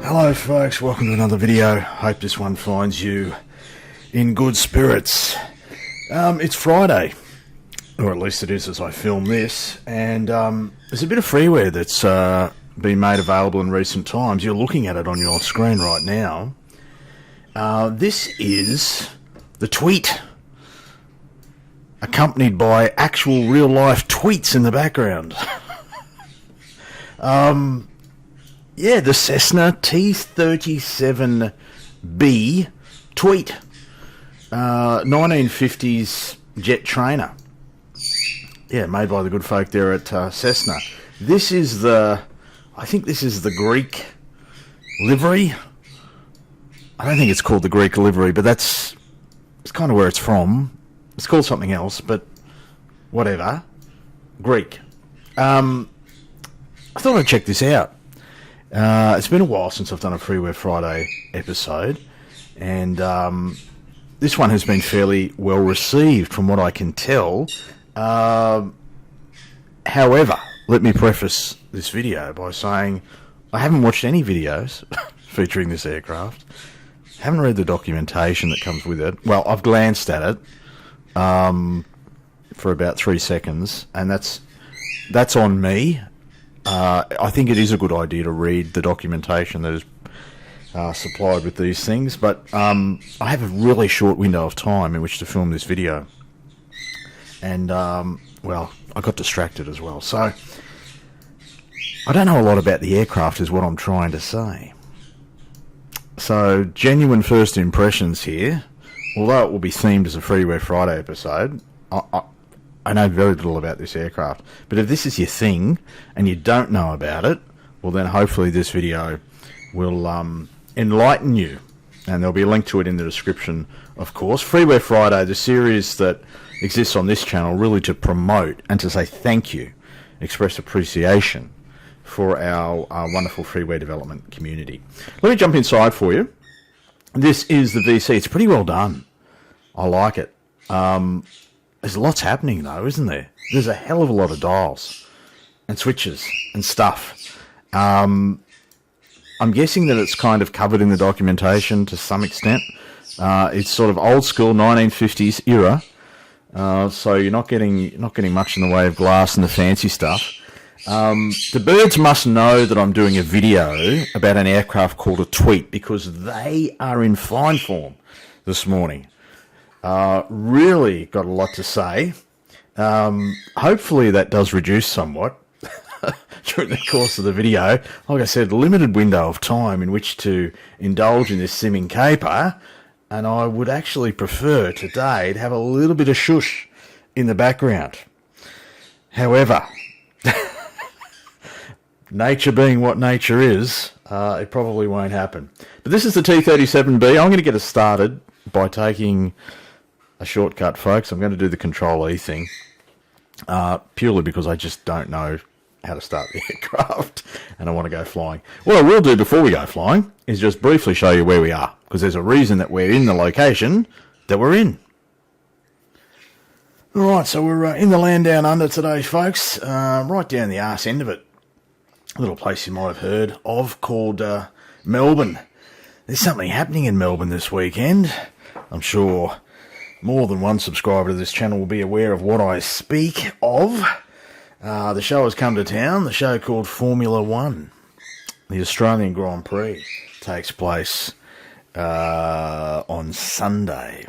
Hello folks, welcome to another video. Hope this one finds you in good spirits. It's Friday, or at least it is as I film this, and there's a bit of freeware that's been made available in recent times. You're looking at it on your screen right now. This is the Tweet, accompanied by actual real-life tweets in the background. Yeah, the Cessna T-37B Tweet, 1950s jet trainer. Yeah, made by the good folk there at Cessna. This is I think this is the Greek livery. I don't think it's called the Greek livery, but it's kind of where it's from. It's called something else, but whatever. Greek. I thought I'd check this out. It's been a while since I've done a Freeware Friday episode, and this one has been fairly well received from what I can tell. However, let me preface this video by saying I haven't watched any videos featuring this aircraft, haven't read the documentation that comes with it. Well, I've glanced at it for about 3 seconds, and that's on me. I think it is a good idea to read the documentation that is supplied with these things, but I have a really short window of time in which to film this video, and well, I got distracted as well, so I don't know a lot about the aircraft is what I'm trying to say. So genuine first impressions here, although it will be themed as a Freeware Friday episode. I know very little about this aircraft, but if this is your thing and you don't know about it, well then hopefully this video will enlighten you, and there'll be a link to it in the description, of course. Freeware Friday, the series that exists on this channel really to promote and to say thank you, express appreciation for our wonderful freeware development community. Let me jump inside for you. This is the VC. It's pretty well done. I like it. There's lots happening though, isn't there? There's a hell of a lot of dials and switches and stuff. I'm guessing that it's kind of covered in the documentation to some extent. It's sort of old school 1950s era, so you're not getting much in the way of glass and the fancy stuff. The birds must know that I'm doing a video about an aircraft called a Tweet, because they are in fine form this morning. Really got a lot to say. Hopefully that does reduce somewhat during the course of the video. Like I said, limited window of time in which to indulge in this simming caper, and I would actually prefer today to have a little bit of shush in the background. However, nature being what nature is, it probably won't happen. But this is the T-37B. I'm going to get us started by taking a shortcut, folks. I'm going to do the Control-E thing, purely because I just don't know how to start the aircraft and I want to go flying. What I will do before we go flying is just briefly show you where we are, because there's a reason that we're in the location that we're in. Alright, so we're in the land down under today, folks, right down the arse end of it. A little place you might have heard of called Melbourne. There's something happening in Melbourne this weekend. I'm sure more than one subscriber to this channel will be aware of what I speak of. The show has come to town, the show called Formula One. The Australian Grand Prix takes place on Sunday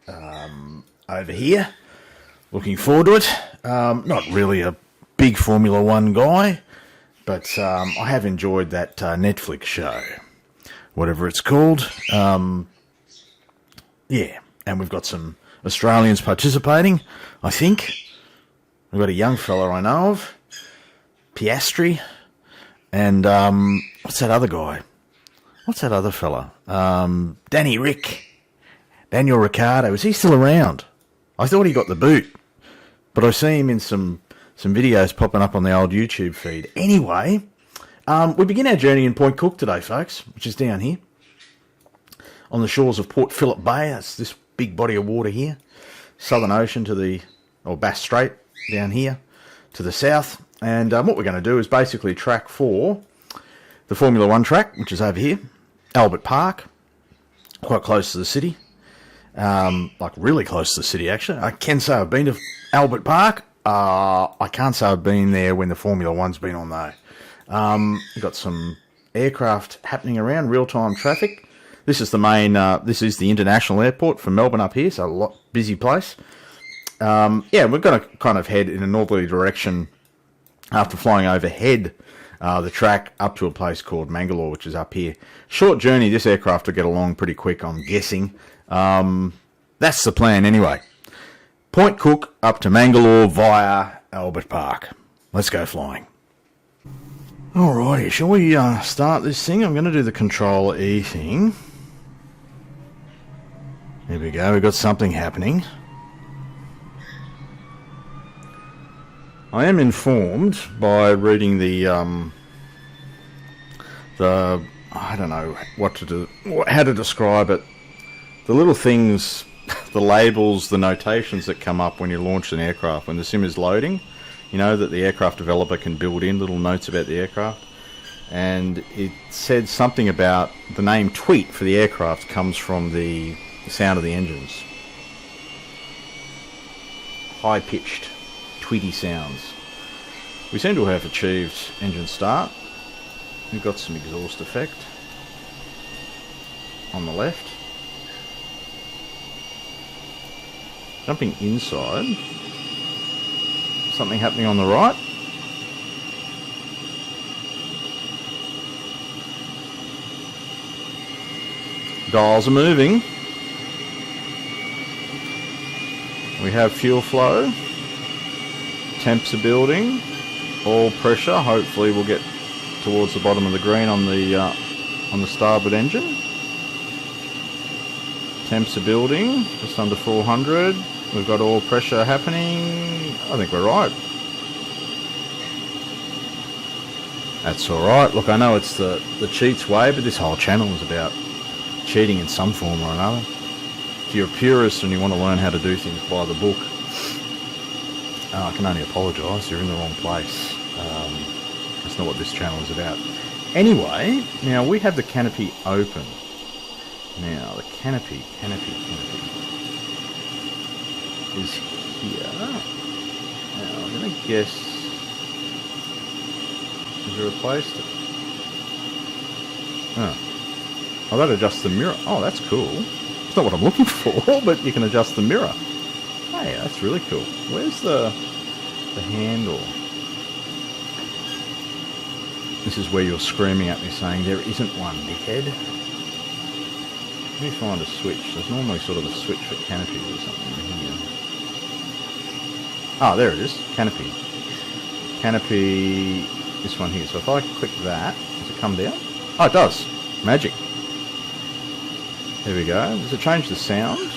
over here. Looking forward to it. Not really a big Formula One guy, but I have enjoyed that Netflix show, whatever it's called. Yeah, and we've got some Australians participating, I think. We've got a young fella I know of, Piastri, and what's that other guy? What's that other fella? Daniel Ricciardo. Is he still around? I thought he got the boot, but I see him in some videos popping up on the old YouTube feed. Anyway, we begin our journey in Point Cook today, folks, which is down here on the shores of Port Phillip Bay. That's this big body of water here. Southern Ocean or Bass Strait down here to the south. And what we're going to do is basically track for the Formula One track, which is over here, Albert Park, quite close to the city. Like really close to the city, actually. I can say I've been to Albert Park. I can't say I've been there when the Formula One's been on, though. We've got some aircraft happening around, real-time traffic. This is the main, this is the international airport for Melbourne up here, so a lot busy place. Yeah, we're going to kind of head in a northerly direction after flying overhead the track up to a place called Mangalore, which is up here. Short journey, this aircraft will get along pretty quick, I'm guessing. That's the plan anyway. Point Cook up to Mangalore via Albert Park. Let's go flying. Alrighty, shall we start this thing? I'm going to do the Control E thing. Here we go, we've got something happening. I am informed by reading the I don't know what to do, how to describe it. The little things, the labels, the notations that come up when you launch an aircraft, when the sim is loading, you know, that the aircraft developer can build in little notes about the aircraft. And it said something about the name Tweet for the aircraft comes from the sound of the engines. High-pitched, tweety sounds. We seem to have achieved engine start. We've got some exhaust effect on the left. Jumping inside. Something happening on the right. Dials are moving. We have fuel flow. Temps are building. Oil pressure. Hopefully we'll get towards the bottom of the green on the starboard engine. Temps are building. Just under 400. We've got oil pressure happening. I think we're right. That's alright. Look, I know it's the cheats way, but this whole channel is about cheating in some form or another. If you're a purist and you want to learn how to do things by the book, I can only apologise. You're in the wrong place. That's not what this channel is about. Anyway, now we have the canopy open. Now, the canopy is here. Now, I'm going to guess... Has it replaced it? Oh, that adjusts the mirror. Oh, that's cool. It's not what I'm looking for, but you can adjust the mirror. Hey, that's really cool. Where's the handle? This is where you're screaming at me saying, there isn't one, dickhead. Let me find a switch. There's normally sort of a switch for canopy or something here. Ah, there it is. Canopy. Canopy, this one here. So if I click that, does it come down? Oh, it does. Magic. There we go. Does it change the sound?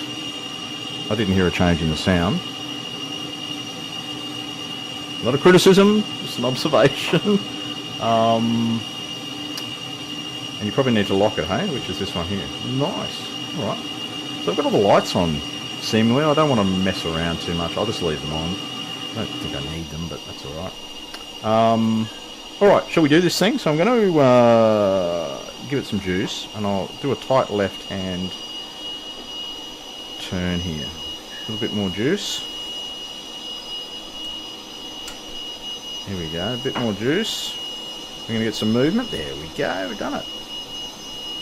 I didn't hear a change in the sound. Not a criticism, just an observation. And you probably need to lock it, hey? Which is this one here. Nice. Alright. So I've got all the lights on, seemingly. I don't want to mess around too much. I'll just leave them on. I don't think I need them, but that's alright. Alright, shall we do this thing? So I'm going to give it some juice, and I'll do a tight left-hand turn here. A little bit more juice. Here we go, a bit more juice. We're going to get some movement. There we go, we've done it.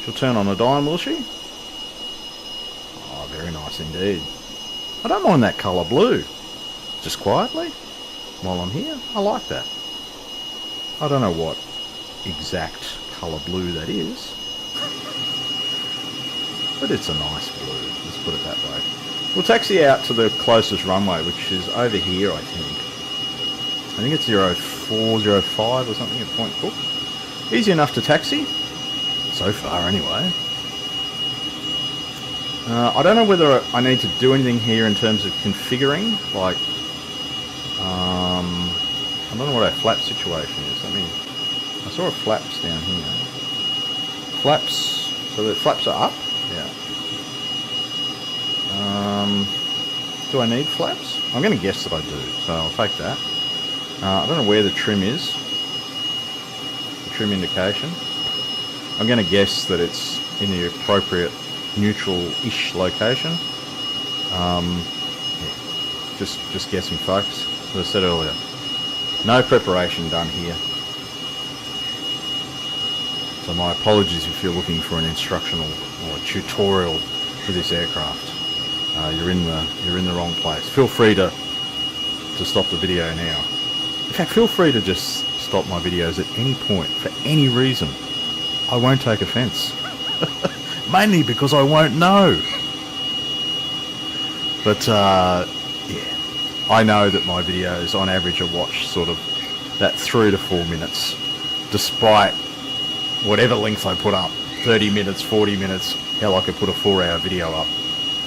She'll turn on a dime, will she? Oh, very nice indeed. I don't mind that colour blue. Just quietly, while I'm here, I like that. I don't know what exact colour blue that is. But it's a nice blue, let's put it that way. We'll taxi out to the closest runway, which is over here, I think. I think it's 0405 or something at Point Cook. Easy enough to taxi. So far, anyway. I don't know whether I need to do anything here in terms of configuring. Like, I don't know what our flap situation is. I saw flaps down here. Flaps, so the flaps are up? Yeah. Do I need flaps? I'm going to guess that I do, so I'll take that. I don't know where the trim is. The trim indication. I'm going to guess that it's in the appropriate neutral-ish location. Yeah, just guessing, folks. As I said earlier, no preparation done here. So my apologies if you're looking for an instructional or a tutorial for this aircraft. You're in the wrong place. Feel free to stop the video now. In fact, feel free to just stop my videos at any point for any reason. I won't take offence. Mainly because I won't know. But yeah, I know that my videos on average are watched sort of that 3 to 4 minutes, despite whatever length I put up, 30 minutes, 40 minutes. Hell, I could put a 4-hour video up.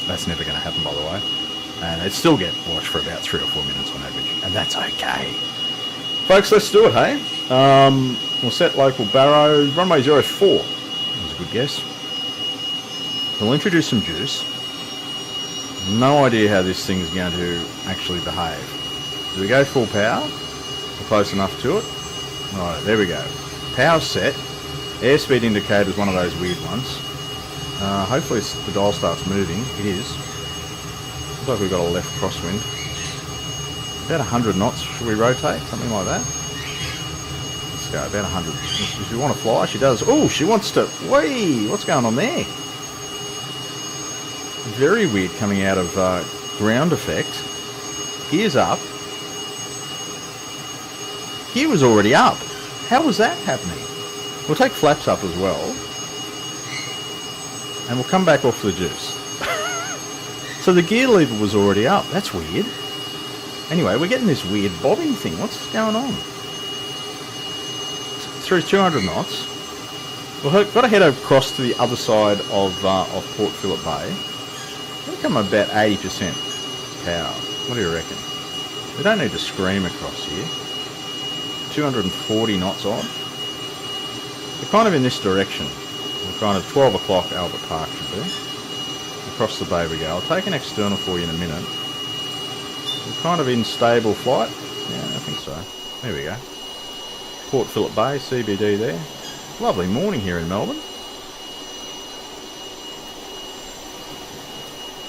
That's never going to happen, by the way. And it still get watched for about 3 or 4 minutes on average, and that's okay. Folks, let's do it, hey? We'll set local barrow, runway 04. That's a good guess. We'll introduce some juice. No idea how this thing's going to actually behave. Do we go full power? We're close enough to it. Right, there we go. Power set. Airspeed indicator is one of those weird ones. Hopefully the dial starts moving. It is. Looks like we've got a left crosswind. About 100 knots. Should we rotate? Something like that. Let's go. About 100. If you want to fly, she does. Oh, she wants to. Whee! What's going on there? Very weird coming out of ground effect. Gear's up. Gear was already up. How was that happening? We'll take flaps up as well. And we'll come back off the juice. So the gear lever was already up. That's weird. Anyway, we're getting this weird bobbing thing. What's going on? Through 200 knots. We've got to head across to the other side of Port Phillip Bay. We'll come about 80% power. What do you reckon? We don't need to scream across here. 240 knots on. We're kind of in this direction. We're kind of 12 o'clock Albert Park should be. Across the bay we go. I'll take an external for you in a minute. We're kind of in stable flight. Yeah, I think so. There we go. Port Phillip Bay, CBD there. Lovely morning here in Melbourne.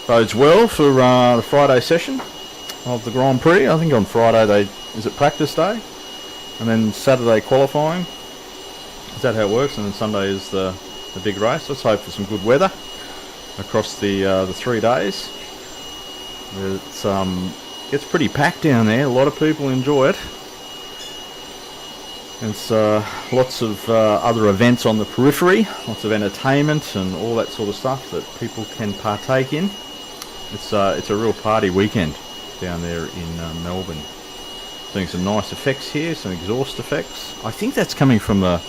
Bodes well for the Friday session of the Grand Prix. I think on Friday is it practice day? And then Saturday qualifying. Is that how it works? And then Sunday is the big race. Let's hope for some good weather across the 3 days. It's pretty packed down there. A lot of people enjoy it. It's lots of other events on the periphery, lots of entertainment and all that sort of stuff that people can partake in. It's a real party weekend down there in Melbourne. Seeing some nice effects here, some exhaust effects. I think that's coming from the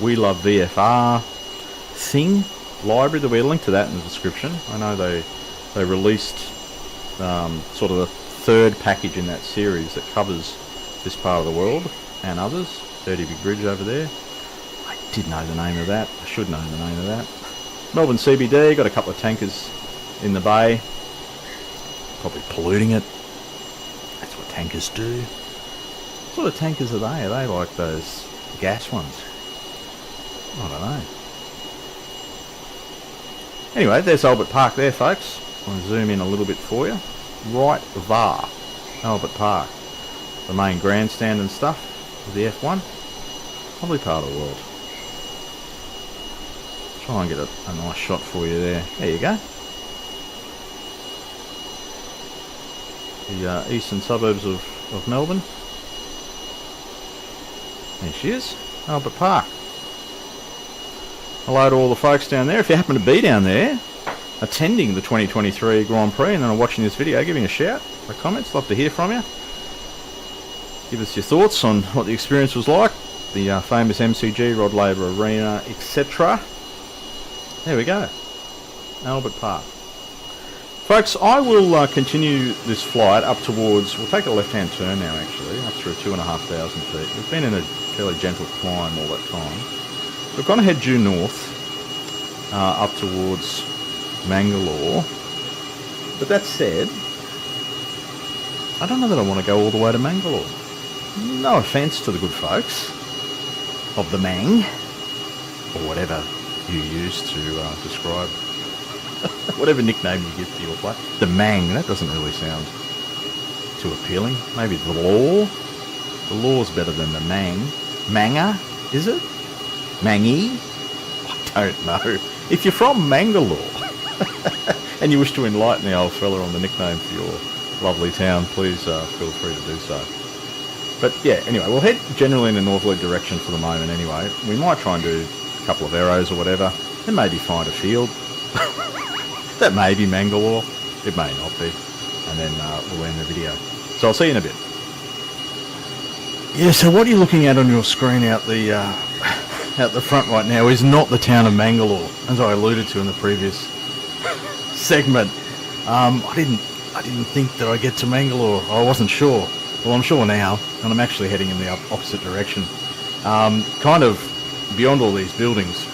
We Love VFR thing library. There'll be a link to that in the description. I know they released sort of the 3rd package in that series that covers this part of the world and others. Dirty Big Bridge over there. I did know the name of that. I should know the name of that. Melbourne CBD, got a couple of tankers in the bay. Probably polluting it. That's what tankers do. What sort of tankers are they? Are they like those gas ones? I don't know. Anyway, there's Albert Park there, folks. I'll zoom in a little bit for you. Right there, Albert Park. The main grandstand and stuff of the F1. Lovely part of the world. Try and get a nice shot for you there. There you go. The eastern suburbs of Melbourne. There she is, Albert Park. Hello to all the folks down there. If you happen to be down there attending the 2023 Grand Prix and then are watching this video, give me a shout, a comments. Love to hear from you. Give us your thoughts on what the experience was like. The famous MCG, Rod Laver Arena, etc. There we go. Albert Park. Folks, I will continue this flight up towards, we'll take a left-hand turn now actually, up through 2,500 feet. We've been in a fairly gentle climb all that time. We're going to head due north, up towards Mangalore. But that said, I don't know that I want to go all the way to Mangalore. No offence to the good folks of the Mang, or whatever you use to describe whatever nickname you give to your plate. The Mang, that doesn't really sound too appealing. Maybe the Law. The Law's better than the Mang. Manga, is it? Mangy? I don't know. If you're from Mangalore and you wish to enlighten the old fella on the nickname for your lovely town, please feel free to do so. But yeah, anyway, we'll head generally in a northerly direction for the moment anyway. We might try and do a couple of arrows or whatever, and maybe find a field. That may be Mangalore, it may not be, and then we'll end the video. So I'll see you in a bit. Yeah, so what you're looking at on your screen out the front right now is not the town of Mangalore, as I alluded to in the previous segment. I didn't think that I'd get to Mangalore. I wasn't sure. Well, I'm sure now, and I'm actually heading in the opposite direction. Kind of beyond all these buildings,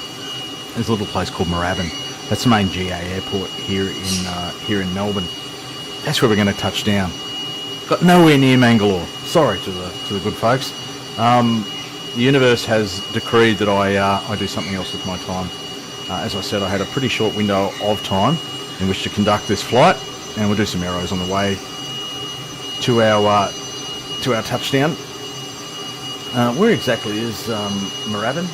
there's a little place called Moorabbin. That's the main GA airport here in Melbourne. That's where we're going to touch down. Got nowhere near Mangalore. Sorry to the good folks. The universe has decreed that I do something else with my time. As I said, I had a pretty short window of time in which to conduct this flight, and we'll do some arrows on the way to our touchdown. Where exactly is Moorabbin?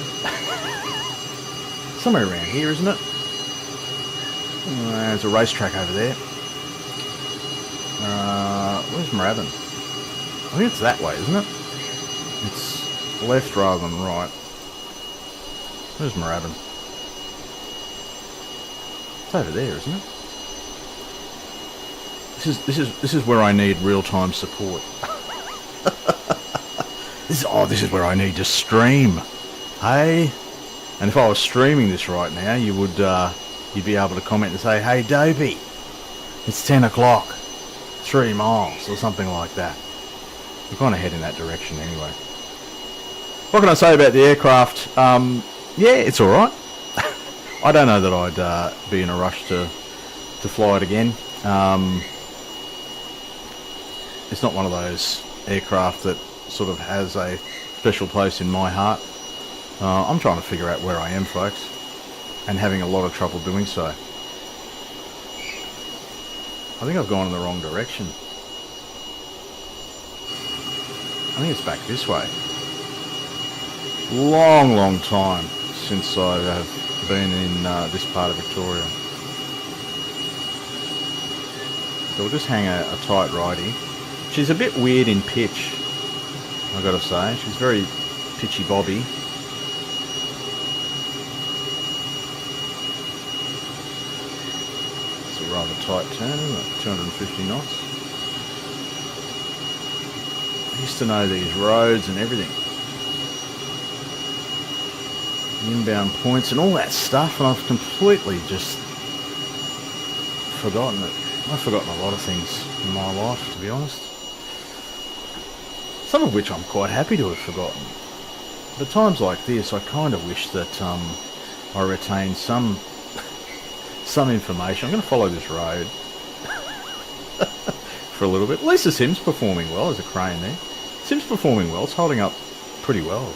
Somewhere around here, isn't it? There's a racetrack over there. Where's Moorabbin? I think it's that way, isn't it? It's left rather than right. Where's Moorabbin? It's over there, isn't it? This is where I need real-time support. This is where I need to stream. Hey, and if I was streaming this right now, you would you'd be able to comment and say, "Hey, Dopey, it's 10 o'clock, 3 miles," or something like that. We're kind of heading that direction anyway. What can I say about the aircraft? Yeah, it's all right. I don't know that I'd be in a rush to fly it again. It's not one of those aircraft that sort of has a special place in my heart. I'm trying to figure out where I am, folks, and having a lot of trouble doing so. I think I've gone in the wrong direction. I think it's back this way. Long time since I have been in this part of Victoria. So we'll just hang a tight righty. She's a bit weird in pitch, I've got to say. She's very pitchy bobby. It's a rather tight turn, isn't it? 250 knots. I used to know these roads and everything. The inbound points and all that stuff, and I've completely just forgotten it. I've forgotten a lot of things in my life, to be honest. Some of which I'm quite happy to have forgotten. But at times like this, I kind of wish that I retained some information. I'm going to follow this road for a little bit. At least the Sim's performing well. There's a crane there. Sim's performing well. It's holding up pretty well.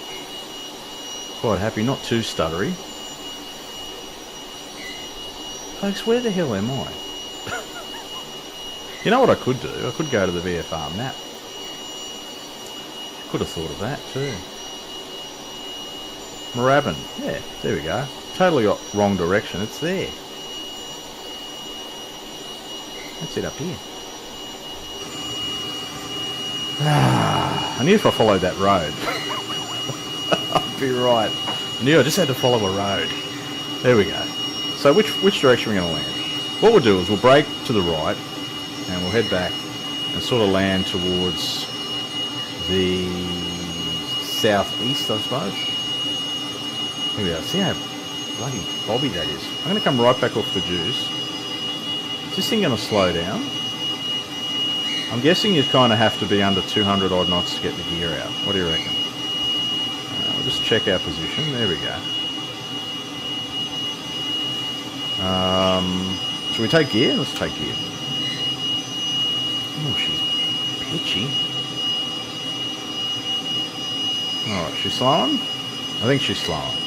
Quite happy. Not too stuttery. Folks, where the hell am I? You know what I could do? I could go to the VFR map. Could have thought of that too. Moorabbin. Yeah, there we go. Totally wrong direction. It's there. That's it up here. I knew if I followed that road, I'd be right. I knew I just had to follow a road. There we go. So which direction are we going to land? What we'll do is we'll brake to the right, and we'll head back and sort of land towards the southeast, I suppose. Here we go. See how bloody bobby that is. I'm going to come right back off the juice. Is this thing going to slow down? I'm guessing you kind of have to be under 200 odd knots to get the gear out. What do you reckon? We'll just check our position. There we go. Should we take gear? Let's take gear. Oh, she's pitchy. Alright, she's slowing? I think she's slowing.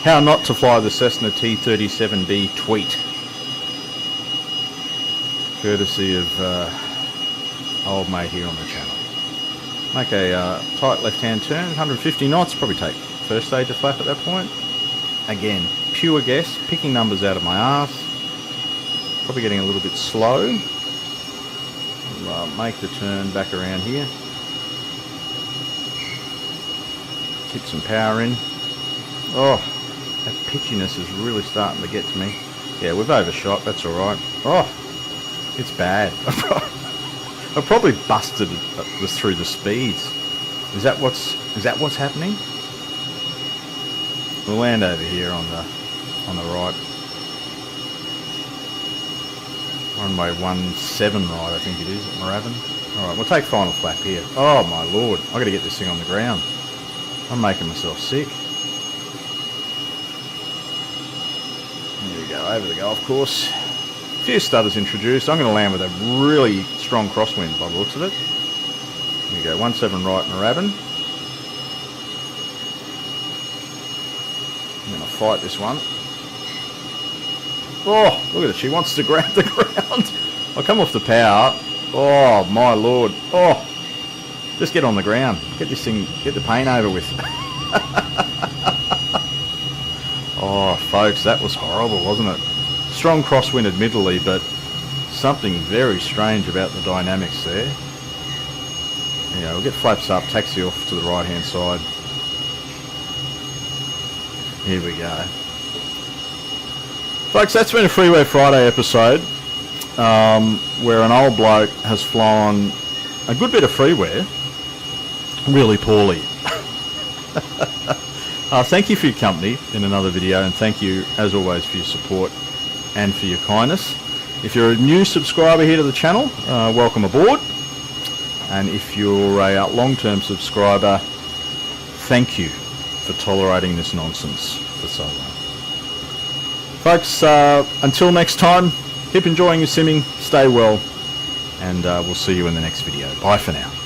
How not to fly the Cessna T-37B Tweet. Courtesy of old mate here on the channel. Make a tight left-hand turn, 150 knots, probably take first stage of flap at that point. Again, pure guess, picking numbers out of my arse. Probably getting a little bit slow. I'll, make the turn back around here. Kick some power in. Oh, that pitchiness is really starting to get to me. Yeah, we've overshot, that's alright. Oh, it's bad. I probably busted through the speeds. Is that what's happening? We'll land over here on the right. Runway 17 right, I think it is, at Moorabbin. Alright, we'll take final flap here. Oh my lord, I gotta get this thing on the ground. I'm making myself sick. Here we go, over the golf course. A few stutters introduced. I'm going to land with a really strong crosswind by the looks of it. Here we go, 17 right Moorabbin. I'm going to fight this one. Oh, look at it, she wants to grab the ground. I'll come off the power. Oh, my lord. Oh, just get on the ground. Get this thing, get the pain over with. Oh, folks, that was horrible, wasn't it? Strong crosswind admittedly, but something very strange about the dynamics there. Yeah, we'll get flaps up, taxi off to the right hand side. Here we go. Folks, that's been a Freeware Friday episode where an old bloke has flown a good bit of freeware really poorly. Thank you for your company in another video, and thank you as always for your support and for your kindness. If you're a new subscriber here to the channel, welcome aboard. And if you're a long-term subscriber, thank you for tolerating this nonsense for so long. Folks, until next time, keep enjoying your simming, stay well, and we'll see you in the next video. Bye for now.